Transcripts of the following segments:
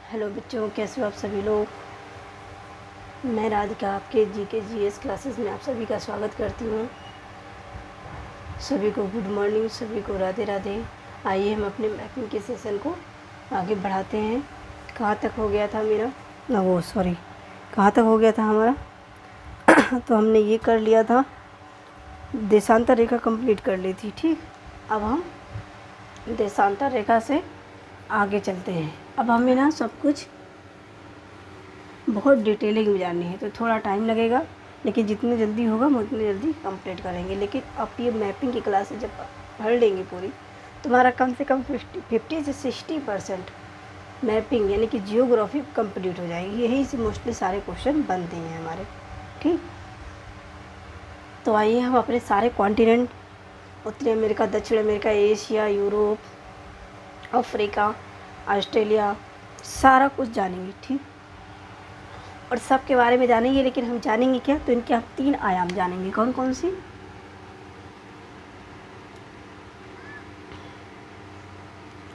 Hello बच्चों, कैसे हो आप सभी लोग। मैं राधिका आपके जीके जीएस क्लासेस में आप सभी का स्वागत करती हूँ। सभी को गुड मॉर्निंग, सभी को राधे राधे। आइए हम अपने मैपिंग के सेशन को आगे बढ़ाते हैं। कहाँ तक हो गया था मेरा कहाँ तक हो गया था हमारा तो हमने ये कर लिया था, देशांतर रेखा कंप्लीट कर ली थी। ठीक, अब हम देशांतर रेखा से आगे चलते हैं। अब हमें ना सब कुछ बहुत डिटेलिंग में जाननी है, तो थोड़ा टाइम लगेगा, लेकिन जितनी जल्दी होगा हम उतनी जल्दी कंप्लीट करेंगे। लेकिन आप ये मैपिंग की क्लासेस जब पढ़ लेंगे पूरी, तुम्हारा कम से कम 50 से 60% मैपिंग यानी कि जियोग्राफी कंप्लीट हो जाएगी। यही से मोस्टली सारे क्वेश्चन बनते हैं हमारे। ठीक, तो आइए हम अपने सारे कॉन्टिनेंट, उत्तरी अमेरिका, दक्षिण America, Asia, Europe, Africa, Australia, सारा कुछ जानेंगे। ठीक, और सब के बारे में जानेंगे। लेकिन हम जानेंगे क्या, तो इनके हम 3 आयाम जानेंगे। कौन कौन सी?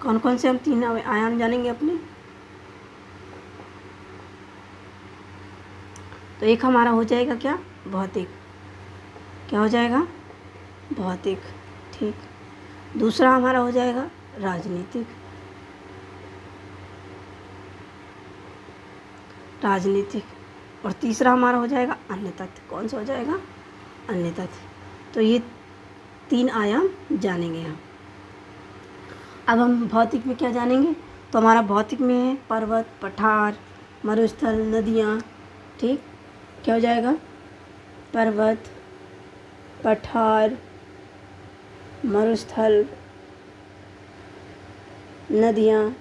कौन कौन से हम 3 आयाम जानेंगे अपने? तो एक हमारा हो जाएगा क्या, भौतिक। क्या हो जाएगा? भौतिक। ठीक, दूसरा हमारा हो जाएगा राजनीतिक। और तीसरा हमारा हो जाएगा अन्य तथ्य। कौन सा हो जाएगा? अन्य तथ्य। तो ये 3 आयाम जानेंगे हम। अब हम भौतिक में क्या जानेंगे, तो हमारा भौतिक में है पर्वत, पठार, मरुस्थल, नदियाँ। ठीक, क्या हो जाएगा? पर्वत, पठार, मरुस्थल, नदियाँ,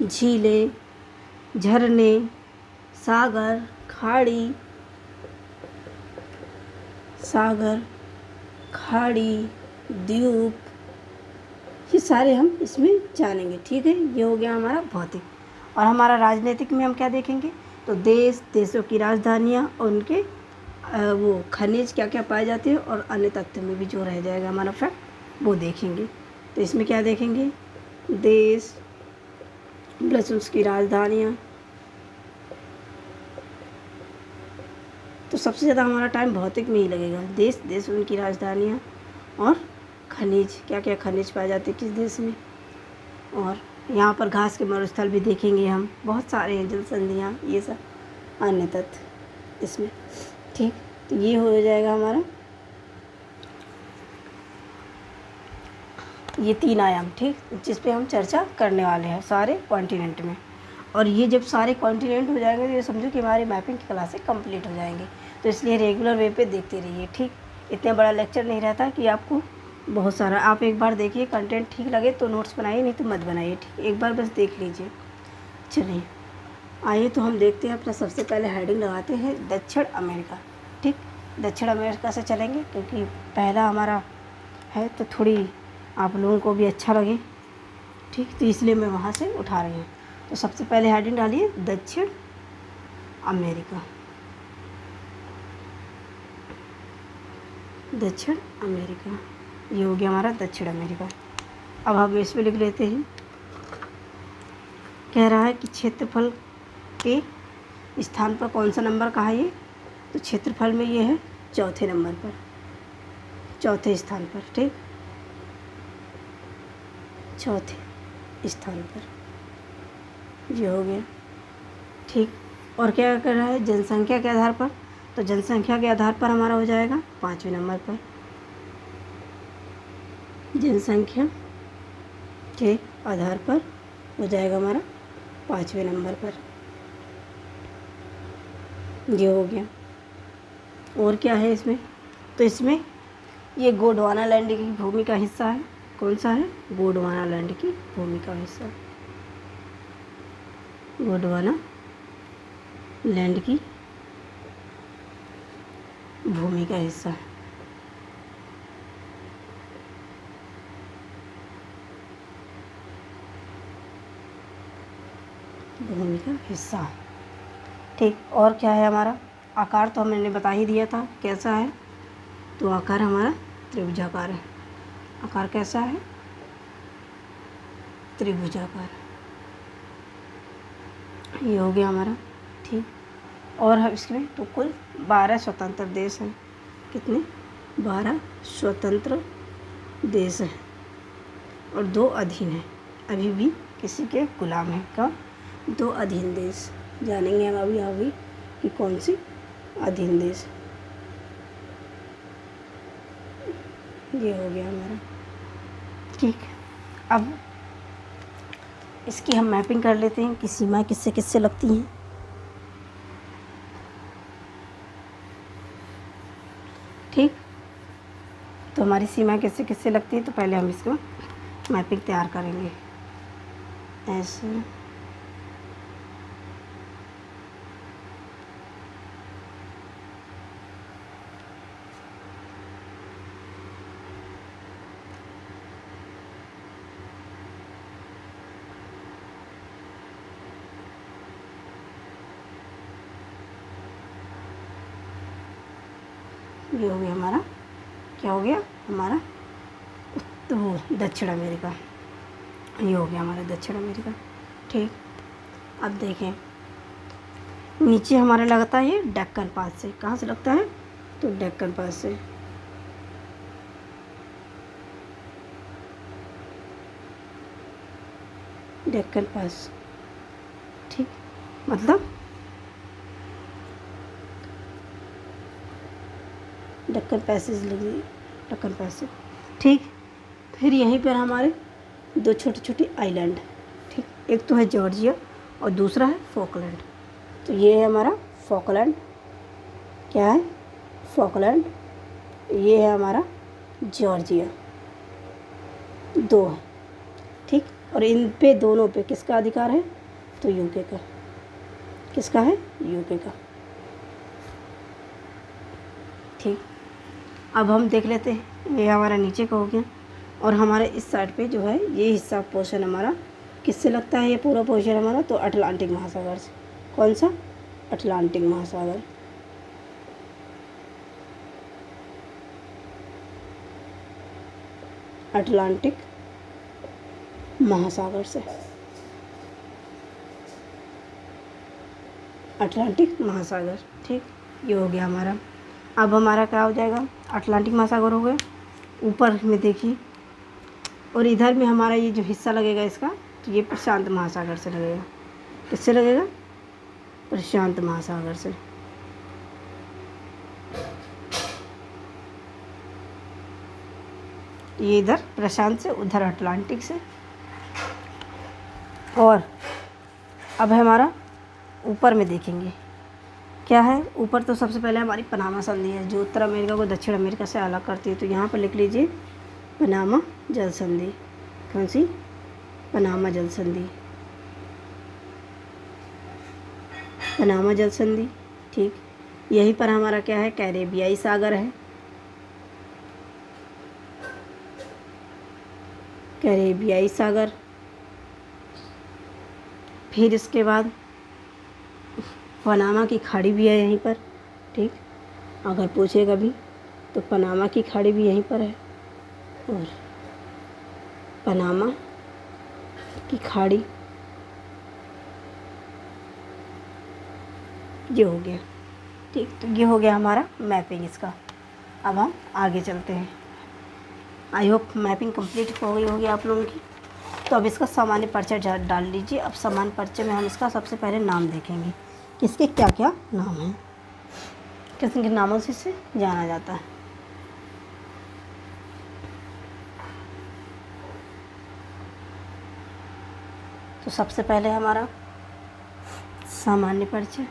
झीलें, झरने, सागर, खाड़ी, द्वीप, ये सारे हम इसमें जानेंगे। ठीक है, ये हो गया हमारा भौतिक। और हमारा राजनीतिक में हम क्या देखेंगे, तो देशों की राजधानियाँ और उनके वो खनिज क्या क्या पाए जाते हैं, और अन्य तथ्य में भी जो रह जाएगा हमारा फैक्ट वो देखेंगे। तो इसमें क्या देखेंगे, देश प्लस उसकी राजधानियाँ। तो सबसे ज़्यादा हमारा टाइम भौतिक में ही लगेगा। देश उनकी राजधानियाँ और खनिज, क्या क्या खनिज पाए जाते हैं किस देश में। और यहाँ पर घास के मरुस्थल भी देखेंगे हम, बहुत सारे हैं, जल संधियाँ, ये सब अन्य तथ्य इसमें। ठीक, तो ये हो जाएगा हमारा ये 3 आयाम। ठीक, जिस पे हम चर्चा करने वाले हैं सारे कॉन्टिनेंट में। और ये जब सारे कॉन्टिनेंट हो जाएंगे तो ये समझो कि हमारी मैपिंग की क्लासें कंप्लीट हो जाएंगी। तो इसलिए रेगुलर वे पे देखते रहिए। ठीक, इतना बड़ा लेक्चर नहीं रहता कि आपको बहुत सारा, आप एक बार देखिए, कंटेंट ठीक लगे तो नोट्स बनाइए, नहीं तो मत बनाइए। ठीक, एक बार बस देख लीजिए। चलिए आइए, तो हम देखते हैं। अपना सबसे पहले हेडिंग लगाते हैं दक्षिण अमेरिका। ठीक, दक्षिण अमेरिका से चलेंगे क्योंकि पहला हमारा है, तो थोड़ी आप लोगों को भी अच्छा लगे। ठीक, तो इसलिए मैं वहाँ से उठा रही हूँ। तो सबसे पहले हेडिंग डालिए दक्षिण अमेरिका। दक्षिण अमेरिका, ये हो गया हमारा दक्षिण अमेरिका। अब हम इसमें लिख लेते हैं, कह रहा है कि क्षेत्रफल के स्थान पर कौन सा नंबर का है ये, तो क्षेत्रफल में ये है चौथे नंबर पर, चौथे स्थान पर। ठीक, चौथे स्थान पर ये हो गया। ठीक, और क्या कर रहा है, जनसंख्या के आधार पर, तो जनसंख्या के आधार पर हमारा हो जाएगा 5वें नंबर पर। जनसंख्या के आधार पर हो जाएगा हमारा 5वें नंबर पर। ये हो गया। और क्या है इसमें, तो इसमें ये गोंडवाना लैंड की भूमि का हिस्सा है। कौन सा है? गोंडवाना लैंड की भूमि का हिस्सा। गोंडवाना लैंड की भूमि का हिस्सा है। भूमि का हिस्सा। ठीक, और क्या है हमारा आकार, तो हमने बता ही दिया था कैसा है। तो आकार हमारा त्रिभुजाकार है। आकार कैसा है? त्रिभुजाकार, ये हो गया हमारा। ठीक, और हम इसमें तो कुल 12 स्वतंत्र देश हैं। कितने? 12 स्वतंत्र देश हैं और 2 अधीन हैं, अभी भी किसी के गुलाम हैं। का 2 अधीन देश जानेंगे हम अभी आगे कि कौन सी अधीन देश। ये हो गया हमारा। ठीक, अब इसकी हम मैपिंग कर लेते हैं कि सीमा किससे किससे लगती हैं। ठीक, तो हमारी सीमा किससे किससे लगती है, तो पहले हम इसको मैपिंग तैयार करेंगे। ऐसे ये हो गया हमारा, क्या हो गया हमारा, तो दक्षिण अमेरिका। ये हो गया हमारा दक्षिण अमेरिका। ठीक, अब देखें नीचे हमारा लगता है ये डेक्कन पास से। कहाँ से लगता है? तो डेक्कन पास से। डेक्कन पास। ठीक, मतलब डेक्कन पैसेज लगी, डेक्कन पैसेज। ठीक, फिर यहीं पर हमारे 2 छोटे छोटे आइलैंड। ठीक, एक तो है जॉर्जिया और दूसरा है फॉकलैंड। तो ये है हमारा फॉकलैंड। क्या है? फॉकलैंड। ये है हमारा जॉर्जिया। 2 है। ठीक, और इन पे दोनों पे किसका अधिकार है? तो यूके का। किसका है? यूके का। ठीक, अब हम देख लेते हैं, ये हमारा नीचे का हो गया और हमारे इस साइड पे जो है ये हिस्सा पोर्शन हमारा किससे लगता है? ये पूरा पोर्शन हमारा तो अटलांटिक महासागर से। कौन सा? अटलांटिक महासागर। अटलांटिक महासागर से। अटलांटिक महासागर। ठीक, ये हो गया हमारा। अब हमारा क्या हो जाएगा? अटलांटिक महासागर हो गया ऊपर में देखिए, और इधर में हमारा ये जो हिस्सा लगेगा इसका, तो ये प्रशांत महासागर से लगेगा। किससे लगेगा? प्रशांत महासागर से। ये इधर प्रशांत से, उधर अटलांटिक से। और अब हमारा ऊपर में देखेंगे क्या है। ऊपर तो सबसे पहले हमारी पनामा संधि है जो उत्तर अमेरिका को दक्षिण अमेरिका से अलग करती है। तो यहाँ पर लिख लीजिए पनामा जल संधि। कौन सी? पनामा जल संधि। पनामा जल संधि। ठीक, यहीं पर हमारा क्या है? कैरेबियाई सागर है। कैरेबियाई सागर। फिर इसके बाद पनामा की खाड़ी भी है यहीं पर। ठीक, अगर पूछे कभी तो पनामा की खाड़ी भी यहीं पर है। और पनामा की खाड़ी ये हो गया। ठीक, तो ये हो गया हमारा मैपिंग इसका। अब हम आगे चलते हैं। आई होप मैपिंग कंप्लीट हो गई होगी आप लोगों की। तो अब इसका सामान्य परिचय डाल लीजिए। अब सामान्य परिचय में हम इसका सबसे पहले नाम देखेंगे, किसके क्या क्या नाम हैं, किस किन नामों से इसे जाना जाता है। तो सबसे पहले हमारा सामान्य परिचय।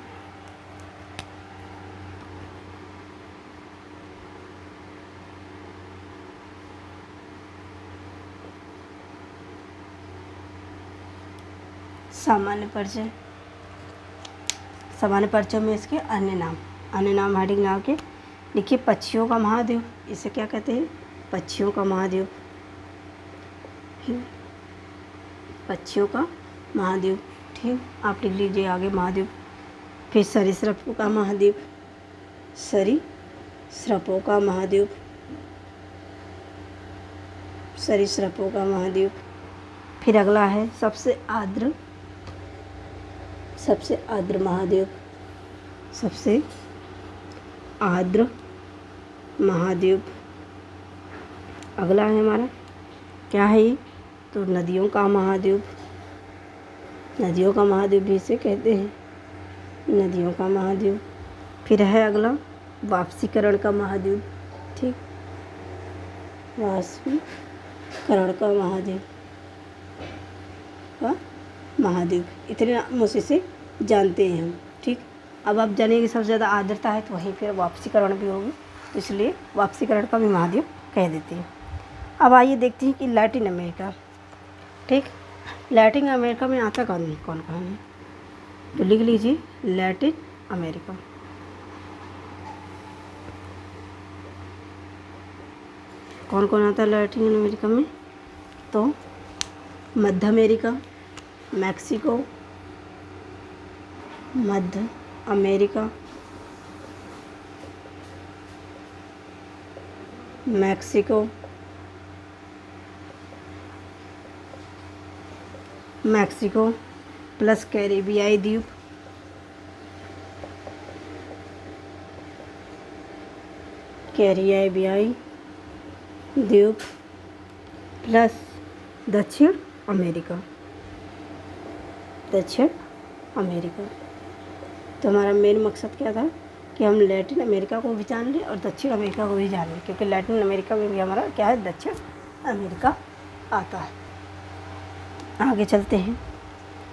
सामान्य परिचय। सामान्य परिचय में इसके अन्य नाम। अन्य नाम हेडिंग लगा के लिखिए पक्षियों का महाद्वीप। इसे क्या कहते हैं? पक्षियों का महाद्वीप। पक्षियों का महाद्वीप। ठीक, आप लिख लीजिए आगे महाद्वीप। फिर सरीसृपों का महाद्वीप। सरीसृपों का महाद्वीप। सरीसृपों का महाद्वीप। फिर अगला है सबसे आर्द्र महाद्वीप, सबसे आर्द्र महाद्वीप। अगला है हमारा क्या है ये, तो नदियों का महाद्वीप, नदियों का महाद्वीप भी इसे कहते हैं, नदियों का महाद्वीप। फिर है अगला वाष्पीकरण का महाद्वीप, ठीक, वाष्पीकरण का महाद्वीप। इतने नामों से जानते हैं हम, ठीक। अब आप जानिए कि सबसे ज़्यादा आर्द्रता है तो वहीं फिर वाष्पीकरण भी होगी, तो इसलिए वाष्पीकरण का भी महाद्वीप कह देते हैं। अब आइए देखते हैं कि लैटिन अमेरिका, ठीक, लैटिन अमेरिका में आता कौन कौन है, तो लिख लीजिए लैटिन अमेरिका। कौन कौन आता है लैटिन अमेरिका में, तो मध्य अमेरिका, मैक्सिको, मध्य अमेरिका, मैक्सिको, प्लस कैरिबियाई द्वीप, प्लस दक्षिण अमेरिका। तो हमारा मेन मकसद क्या था कि हम लैटिन अमेरिका को भी जान लें और दक्षिण अमेरिका को भी जान लें, क्योंकि लैटिन अमेरिका में भी हमारा क्या है, दक्षिण अमेरिका आता है। आगे चलते हैं,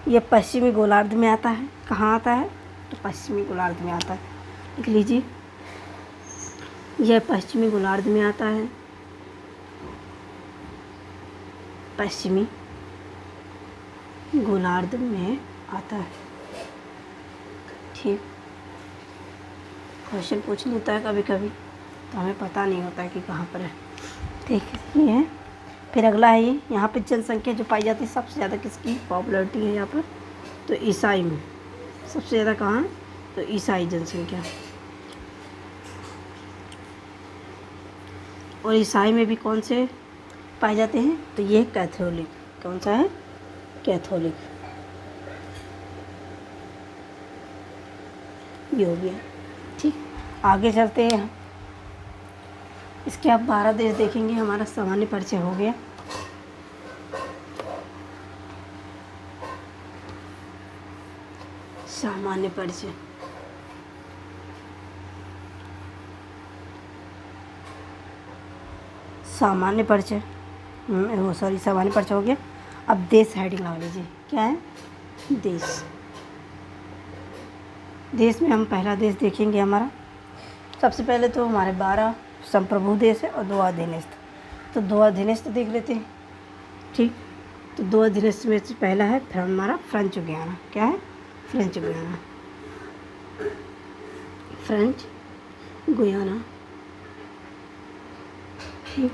यह पश्चिमी गोलार्ध में आता है। कहाँ आता है, तो पश्चिमी गोलार्ध में आता है, लिख लीजिए यह पश्चिमी गोलार्ध में आता है, पश्चिमी गोलार्ध में आता है, ठीक। क्वेश्चन पूछ लेता है कभी कभी, तो हमें पता नहीं होता है कि कहाँ पर है, ठीक है। फिर अगला है ये, यहाँ पे जनसंख्या जो पाई जाती है सबसे ज़्यादा किसकी पॉपुलरिटी है यहाँ पर, तो ईसाई में सबसे ज़्यादा कहाँ है, तो ईसाई जनसंख्या। और ईसाई में भी कौन से पाए जाते हैं, तो ये कैथोलिक, कौन सा है, कैथोलिक, ये हो गया, ठीक। आगे चलते हैं, इसके आप 12 देश देखेंगे, हमारा सामान्य परिचय हो गया। सामान्य परिचय, सामान्य परिचय हो गया। अब देश हेडिंग लगा लीजिए, क्या है, देश में हम पहला देश देखेंगे हमारा, सबसे पहले तो हमारे 12 संप्रभु देश है और 2 अधीनस्थ। तो 2 अधीनस्थ देख लेते हैं, ठीक। तो 2 अधीनस्थ में से पहला है फिर हमारा फ्रेंच गुयाना, क्या है, फ्रेंच गुयाना, ठीक।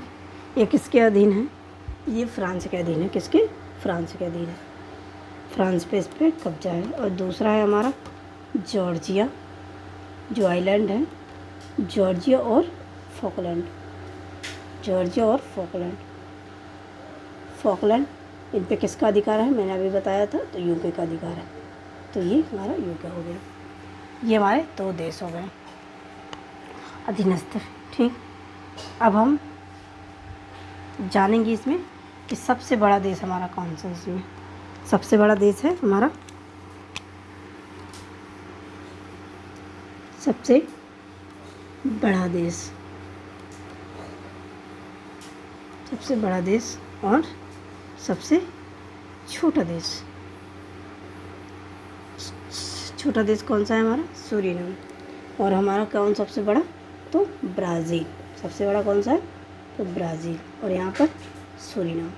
ये किसके अधीन है, ये फ्रांस के अधीन है, किसके, फ्रांस के अधीन है, फ्रांस पे इस पर कब्जा है। और दूसरा है हमारा जॉर्जिया, जो आइलैंड है, जॉर्जिया और फॉकलैंड, इन पे किसका अधिकार है, मैंने अभी बताया था, तो यूके का अधिकार है, तो ये हमारा यूके हो गया। ये हमारे 2 देश हो गए अधीनस्थ, ठीक। अब हम जानेंगे इसमें कि सबसे बड़ा देश हमारा कौन सा है। इसमें सबसे बड़ा देश है हमारा, सबसे बड़ा देश और सबसे छोटा देश कौन सा है हमारा, सूरीनाम। और हमारा कौन सबसे बड़ा, तो ब्राज़ील, सबसे बड़ा कौन सा है, तो ब्राज़ील, और यहाँ पर सूरीनाम,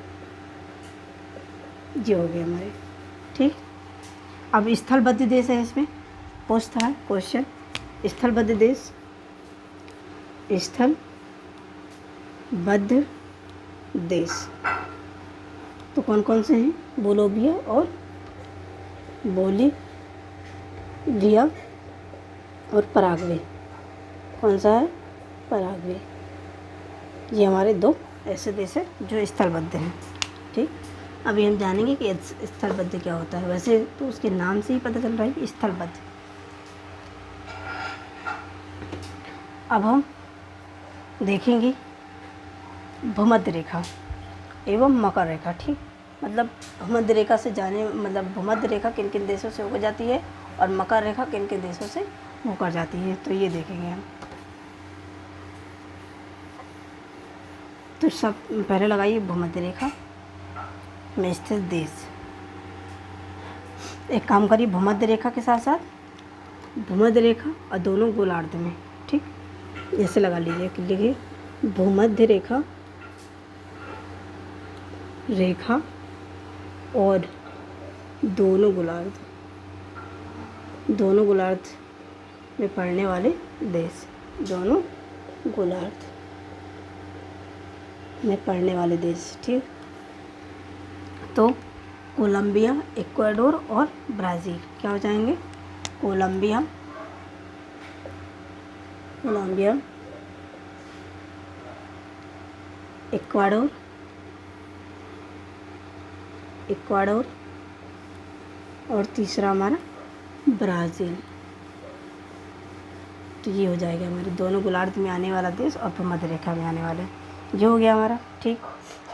ये हो गए हमारे, ठीक। अब स्थलबद्ध देश है, इसमें पूछता है क्वेश्चन, स्थलबद्ध देश तो कौन कौन से हैं, बोलीविया और पराग्वे। कौन सा है, पराग्वे। ये हमारे 2 ऐसे देश हैं जो स्थलबद्ध हैं, ठीक। अभी हम जानेंगे कि स्थलबद्ध क्या होता है। वैसे तो उसके नाम से ही पता चल रहा है कि स्थलबद्ध। अब हम देखेंगे भूमध्य रेखा एवं मकर रेखा। ठीक, मतलब भूमध्य रेखा से जाने मतलब भूमध्य रेखा किन किन देशों से होकर जाती है और मकर रेखा किन किन देशों से होकर जाती है, तो ये देखेंगे हम। तो सब पहले लगाइए भूमध्य रेखा में स्थित देश। एक काम करिए, भूमध्य रेखा के साथ साथ भूमध्य रेखा और दोनों गोलार्ध में, ठीक, ऐसे लगा लीजिए कि लिखिए भूमध्य रेखा रेखा और दोनों गोलार्ध में पड़ने वाले देश, दोनों गोलार्ध में पड़ने वाले देश। ठीक, तो कोलंबिया, इक्वाडोर और ब्राज़ील क्या हो जाएंगे? कोलंबिया, इक्वाडोर और तीसरा हमारा ब्राज़ील। तो ये हो जाएगा हमारे दोनों गोलार्ध में आने वाला देश और भूमध्य रेखा में आने वाले। ये हो गया हमारा। ठीक,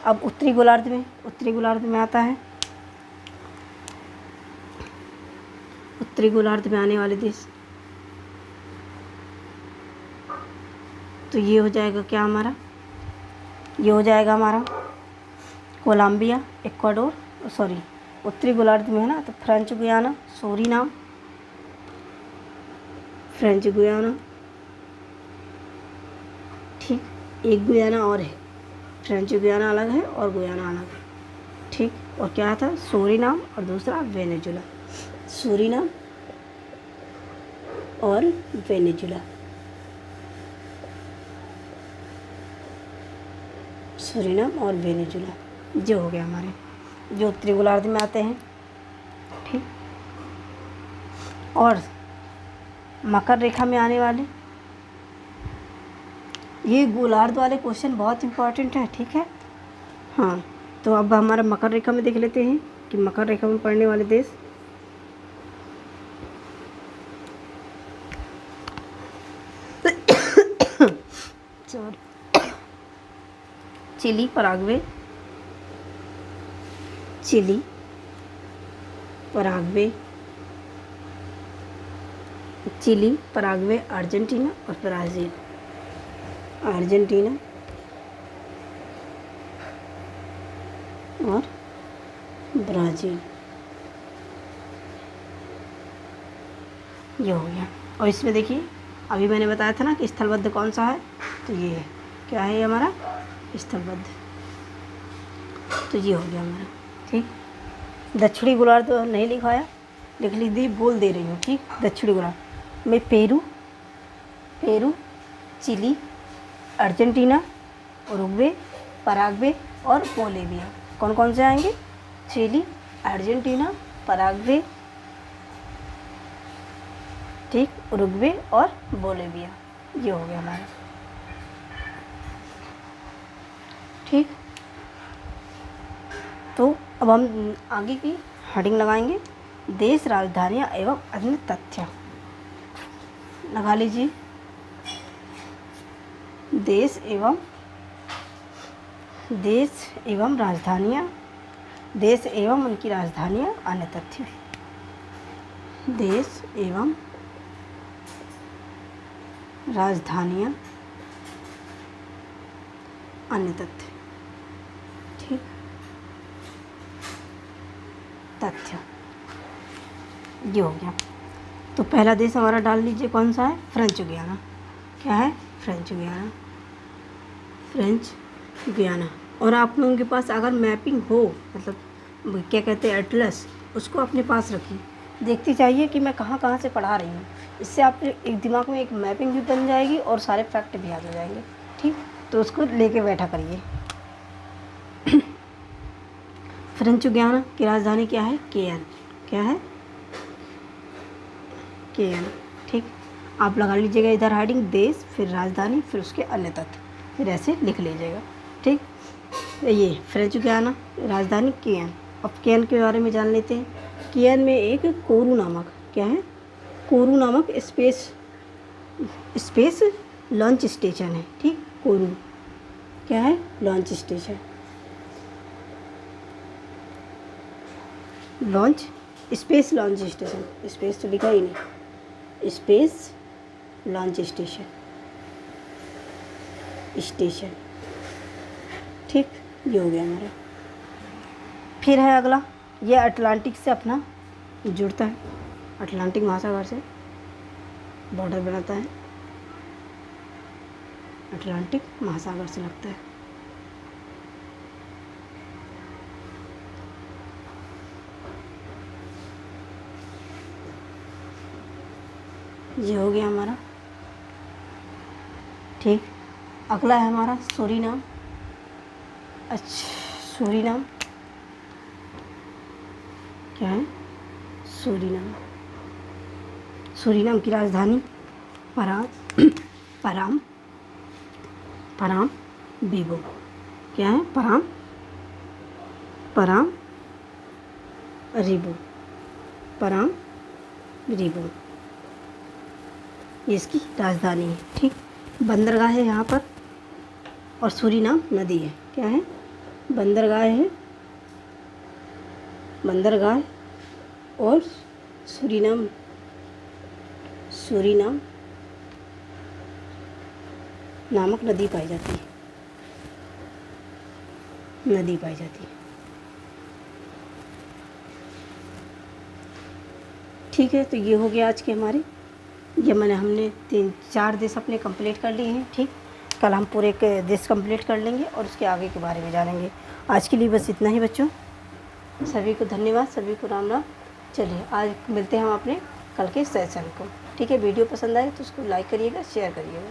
अब उत्तरी गोलार्ध में आता है, उत्तरी गोलार्ध में आने वाले देश। तो ये हो जाएगा क्या हमारा? ये हो जाएगा हमारा कोलंबिया, इक्वाडोर, उत्तरी गोलार्ध में है ना, तो French Guiana, Suriname, French Guiana. ठीक, एक गुयाना और है, फ्रेंच गुयाना अलग है और गुयाना अलग है। ठीक, और क्या था? सूरीनाम और दूसरा वेनेजुला। सूरीनाम और वेनेजुला, सूरीनाम और वेनेजुला, जो हो गया हमारे, जो उत्तरी गोलार्ध में आते हैं। ठीक, और मकर रेखा में आने वाले, ये गोलार्ध वाले क्वेश्चन बहुत इंपॉर्टेंट है। ठीक है, हाँ, तो अब हमारा मकर रेखा में देख लेते हैं कि मकर रेखा में पड़ने वाले देश। चिली, पराग्वे, अर्जेंटीना और ब्राज़ील। अर्जेंटीना और ब्राज़ील, ये हो गया। और इसमें देखिए, अभी मैंने बताया था ना कि स्थलबद्ध कौन सा है, तो ये है, क्या है ये हमारा? स्थलबद्ध। तो ये हो गया हमारा। ठीक, दक्षिणी गोलार्ध तो नहीं लिखाया, लिख दी, बोल दे रही हूँ। ठीक, दक्षिणी गोलार्ध में Peru, Chile, Argentina, Uruguay, Paraguay और बोलिविया। कौन कौन से आएंगे? चिली, अर्जेंटीना, पराग्वे, ठीक, उरुग्वे और बोलिविया। ये हो गया हमारा। ठीक, तो अब हम आगे की हेडिंग लगाएंगे, देश, राजधानियाँ एवं अन्य तथ्य। लगा लीजिए, देश एवं राजधानियाँ, देश एवं उनकी राजधानियाँ, अन्य तथ्य। देश एवं राजधानियाँ, अन्य तथ्य। ठीक, तथ्य, ये हो गया। तो पहला देश हमारा डाल लीजिए, कौन सा है? French Guiana. क्या है? French Guiana. और आप लोगों के पास अगर मैपिंग हो, मतलब क्या कहते हैं, एटलस, उसको अपने पास रखिए, देखती चाहिए कि मैं कहाँ कहाँ से पढ़ा रही हूँ। इससे आप एक दिमाग में एक मैपिंग भी बन जाएगी और सारे फैक्ट भी याद हो जाएंगे। ठीक, तो उसको लेके बैठा करिए। फ्रेंच गुयाना की राजधानी क्या है? केएन। क्या है? केएन। ठीक, आप लगा लीजिएगा इधर हेडिंग, देश, फिर राजधानी, फिर उसके अन्य तथ्य, फिर ऐसे लिख लीजिएगा। ठीक, ये फ्रेंच गुयाना, राजधानी केएन। अब केन के बारे में जान लेते हैं। केन में एक कोरू नामक, क्या है, कोरू नामक स्पेस लॉन्च स्टेशन है। ठीक, कोरू क्या है, launch station, launch space launch station, space तो लिखा ही नहीं, स्पेस लॉन्च स्टेशन, स्टेशन। ठीक, ये हो गया हमारा। फिर है अगला, ये अटलांटिक से अपना जुड़ता है, अटलांटिक महासागर से बॉर्डर बनाता है, अटलांटिक महासागर से लगता है। ये हो गया हमारा। ठीक, अगला है हमारा सूरीनाम। अच्छा, सूरीनाम क्या है, सूरीनाम, सूरीनाम की राजधानी पराम बीबो, क्या है, पराम रिबो, ये इसकी राजधानी है। ठीक, बंदरगाह है यहाँ पर, और सूरीनाम नदी है, क्या है, बंदरगाह है, बंदरगाह और सूरीनाम नामक नदी पाई जाती है, नदी पाई जाती है। ठीक है, तो ये हो गया आज के हमारे, ये हमने 3-4 देश अपने कंप्लीट कर लिए हैं। ठीक, कल हम पूरे के देश कंप्लीट कर लेंगे और उसके आगे के बारे में जानेंगे। आज के लिए बस इतना ही बच्चों, सभी को धन्यवाद, सभी को राम राम। चलिए आज मिलते हैं हम अपने कल के सेशन को। ठीक है, वीडियो पसंद आए तो उसको लाइक करिएगा, शेयर करिएगा।